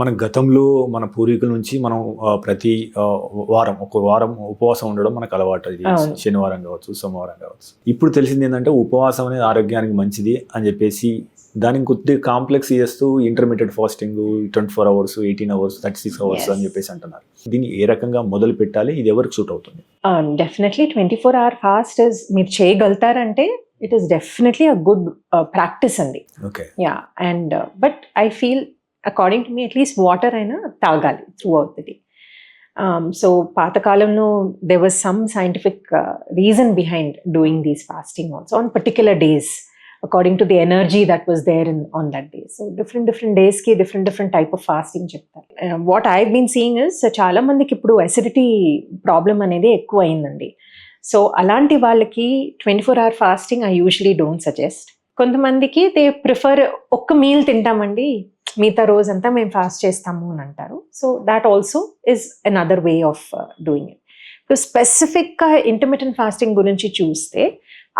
మన గతంలో మన పూర్వీకుల నుంచి మనం ప్రతి ఒక వారం ఉపవాసం ఉండడం మనకు అలవాటు. ఇది శనివారం కావచ్చు, సోమవారం కావచ్చు. ఇప్పుడు తెలిసింది ఏంటంటే ఉపవాసం అనేది ఆరోగ్యానికి మంచిది అని చెప్పేసి దానికి కొద్దిగా కాంప్లెక్స్ చేస్తూ intermediate fasting 24 hours, 18 hours, 36 hours అని చెప్పేసి అంటున్నారు. దీన్ని ఏ రకంగా మొదలు పెట్టాలి, ఇది ఎవరికి సూట్ అవుతుంది? డెఫినెట్లీ 24-hour ఫాస్ట్ మీరు చేయగలుగుతారంటే it is definitely a good practice అండి. Okay, ya. And but I feel according to me at least water అయినా తాగాలి throughout the day. So పాతకాలంలో there was some scientific reason behind doing these fasting also on particular days according to the energy that was there on that day. So different days ki different type of fasting చెప్తారు. What I've been seeing is చాలా మందికి ఇప్పుడు acidity problem అనేది ఎక్కువ అయిందండి. So అలాంటి వాళ్ళకి 24-hour fasting I usually don't suggest. కొంతమందికి దే ప్రిఫర్ ఒక్క మీల్ తింటామండి, మిగతా రోజంతా మేము ఫాస్ట్ చేస్తాము అని అంటారు. So that also is another way of doing it. ఇప్పుడు స్పెసిఫిక్గా ఇంటర్మిటెంట్ ఫాస్టింగ్ గురించి చూస్తే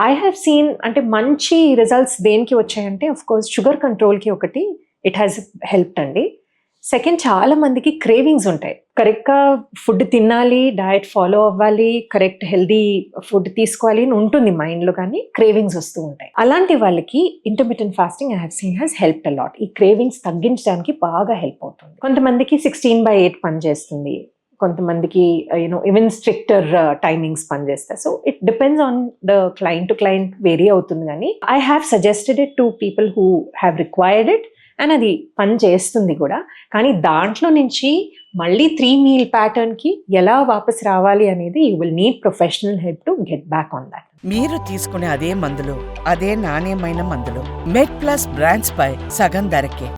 ఐ హ్యావ్ సీన్ అంటే మంచి రిజల్ట్స్ దేనికి వచ్చాయంటే ఆఫ్ కోర్స్ షుగర్ కంట్రోల్కి ఒకటి ఇట్ హ్యాస్ హెల్ప్డ్ అండి. సెకండ్, చాలా మందికి క్రేవింగ్స్ ఉంటాయి. కరెక్ట్గా ఫుడ్ తినాలి, డయట్ ఫాలో అవ్వాలి, కరెక్ట్ హెల్దీ ఫుడ్ తీసుకోవాలి అని ఉంటుంది మైండ్లో, కానీ క్రేవింగ్స్ వస్తూ ఉంటాయి. అలాంటి వాళ్ళకి intermittent fasting I have seen has helped a lot. ఈ క్రేవింగ్స్ తగ్గించడానికి బాగా హెల్ప్ అవుతుంది. కొంతమందికి 16/8 పనిచేస్తుంది, కొంతమందికి ఈవెన్ స్ట్రిక్టర్ టైమింగ్స్ పనిచేస్తాయి. So it depends on the client to client vary అవుతుంది. కానీ I have suggested it to people who have required it and అది పని చేస్తుంది కూడా. కానీ దాంట్లో నుంచి మళ్ళీ 3 meal ప్యాటర్న్కి ఎలా వాపస్ రావాలి అనేది you will need professional help to get back on that. మీరు తీసుకునే అదే మందులు, అదే నాణ్యమైన మందులు మెడ్ ప్లస్ బ్రాండ్స్ పై సగం ధరకే